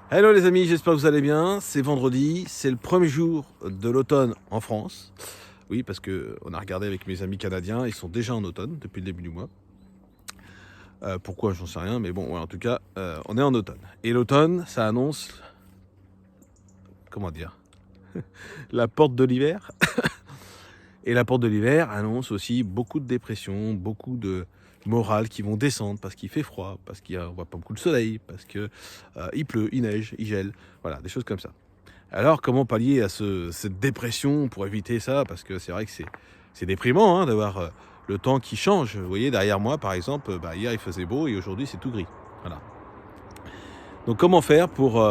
Hello les amis, j'espère que vous allez bien. C'est vendredi, c'est le premier jour de l'automne en France. Oui, parce qu'on a regardé avec mes amis canadiens, ils sont déjà en automne depuis le début du mois. Pourquoi, j'en sais rien, mais bon, ouais, en tout cas, on est en automne. Et l'automne, ça annonce, comment dire, la porte de l'hiver. Et la porte de l'hiver annonce aussi beaucoup de dépression, beaucoup de morale qui vont descendre parce qu'il fait froid, parce qu'on ne voit pas beaucoup de soleil, parce qu'il pleut, il neige, il gèle, voilà, des choses comme ça. Alors, comment pallier à cette dépression pour éviter ça? Parce que c'est vrai que c'est déprimant d'avoir le temps qui change. Vous voyez, derrière moi, par exemple, hier il faisait beau et aujourd'hui c'est tout gris. Voilà. Donc, comment faire pour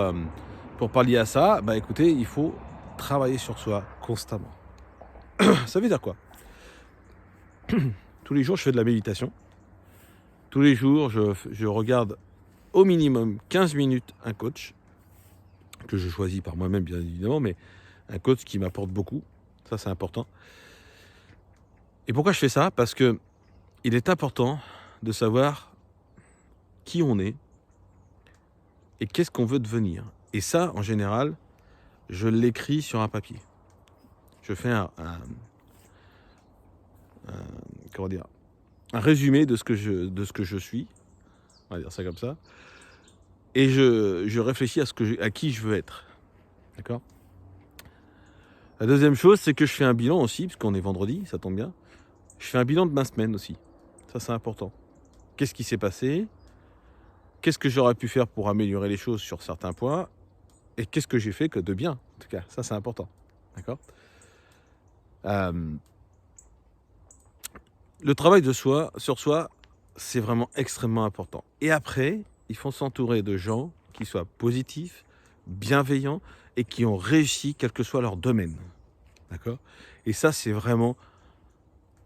pallier à ça? Écoutez, il faut travailler sur soi constamment. Ça veut dire quoi? Tous les jours, je fais de la méditation. Tous les jours, je regarde au minimum 15 minutes un coach, que je choisis par moi-même, bien évidemment, mais un coach qui m'apporte beaucoup. Ça, c'est important. Et pourquoi je fais ça? Parce que il est important de savoir qui on est et qu'est-ce qu'on veut devenir. Et ça, en général, je l'écris sur un papier. Je fais comment dire, un résumé de ce que je suis, on va dire ça comme ça, et je réfléchis à qui je veux être. D'accord? La deuxième chose, c'est que je fais un bilan aussi, puisqu'on est vendredi, ça tombe bien. Je fais un bilan de ma semaine aussi. Ça, c'est important. Qu'est-ce qui s'est passé? Qu'est-ce que j'aurais pu faire pour améliorer les choses sur certains points? Et qu'est-ce que j'ai fait que de bien? En tout cas, ça, c'est important. D'accord? Le travail sur soi, c'est vraiment extrêmement important. Et après, il faut s'entourer de gens qui soient positifs, bienveillants et qui ont réussi, quel que soit leur domaine. D'accord? Et ça, c'est vraiment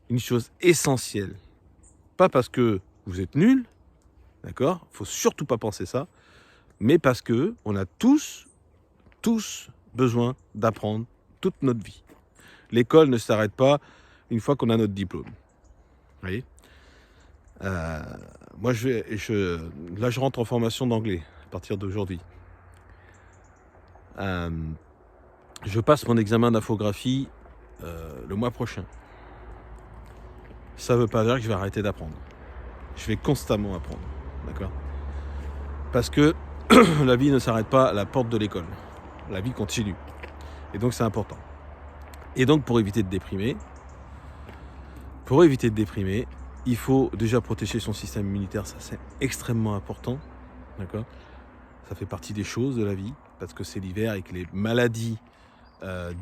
une chose essentielle. Pas parce que vous êtes nul, d'accord? Il ne faut surtout pas penser ça, mais parce que on a tous besoin d'apprendre toute notre vie. L'école ne s'arrête pas une fois qu'on a notre diplôme. Vous voyez? Moi, là, je rentre en formation d'anglais à partir d'aujourd'hui. Je passe mon examen d'infographie le mois prochain. Ça ne veut pas dire que je vais arrêter d'apprendre. Je vais constamment apprendre. D'accord? Parce que la vie ne s'arrête pas à la porte de l'école. La vie continue. Et donc, c'est important. Et donc, pour éviter de déprimer, il faut déjà protéger son système immunitaire. Ça, c'est extrêmement important. D'accord? Ça fait partie des choses de la vie, parce que c'est l'hiver et que les maladies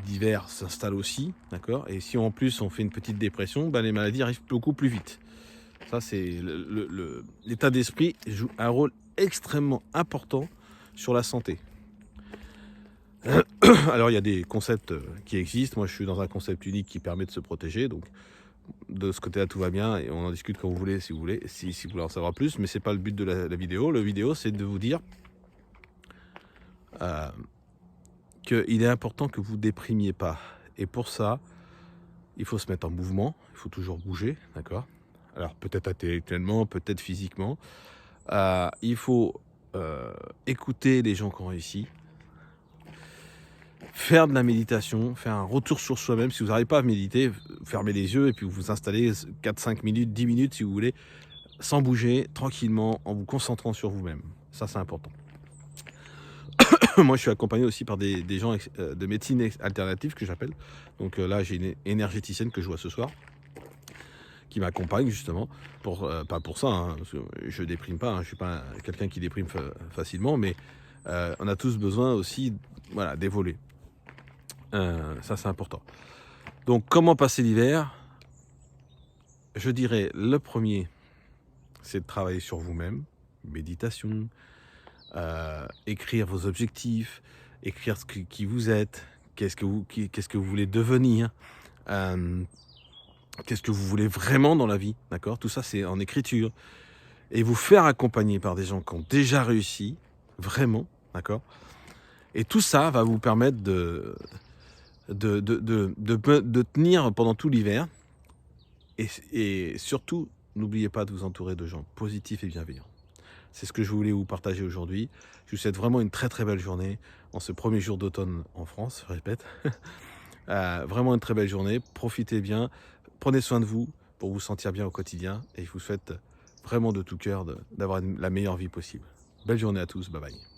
d'hiver s'installent aussi. D'accord? Et si en plus on fait une petite dépression, les maladies arrivent beaucoup plus vite. Ça, c'est l'état d'esprit joue un rôle extrêmement important sur la santé. Alors, il y a des concepts qui existent. Moi, je suis dans un concept unique qui permet de se protéger. Donc, de ce côté-là, tout va bien. Et on en discute quand vous voulez, si vous voulez, si vous voulez en savoir plus. Mais c'est pas le but de la vidéo. La vidéo, c'est de vous dire qu'il est important que vous ne déprimiez pas. Et pour ça, il faut se mettre en mouvement. Il faut toujours bouger. D'accord? Alors, peut-être intellectuellement, peut-être physiquement. Il faut écouter les gens qui ont réussi. Faire de la méditation, faire un retour sur soi-même. Si vous n'arrivez pas à méditer, fermez les yeux et puis vous vous installez 4-5 minutes, 10 minutes si vous voulez, sans bouger, tranquillement, en vous concentrant sur vous-même. Ça, c'est important. Moi, je suis accompagné aussi par des gens de médecine alternative que j'appelle. Donc là, j'ai une énergéticienne que je vois ce soir qui m'accompagne justement, pas pour ça, parce que je déprime pas, je suis pas quelqu'un qui déprime facilement, mais on a tous besoin aussi d'évoluer. Ça, c'est important. Donc, comment passer l'hiver? Je dirais, le premier, c'est de travailler sur vous-même. Méditation, écrire vos objectifs, écrire qui vous êtes, qu'est-ce que vous voulez devenir, qu'est-ce que vous voulez vraiment dans la vie, d'accord? Tout ça, c'est en écriture. Et vous faire accompagner par des gens qui ont déjà réussi, vraiment, d'accord? Et tout ça va vous permettre de tenir pendant tout l'hiver. Et surtout, n'oubliez pas de vous entourer de gens positifs et bienveillants. C'est ce que je voulais vous partager aujourd'hui. Je vous souhaite vraiment une très très belle journée en ce premier jour d'automne en France, je répète. Vraiment une très belle journée, profitez bien, prenez soin de vous pour vous sentir bien au quotidien et je vous souhaite vraiment de tout cœur d'avoir la meilleure vie possible. Belle journée à tous, bye bye.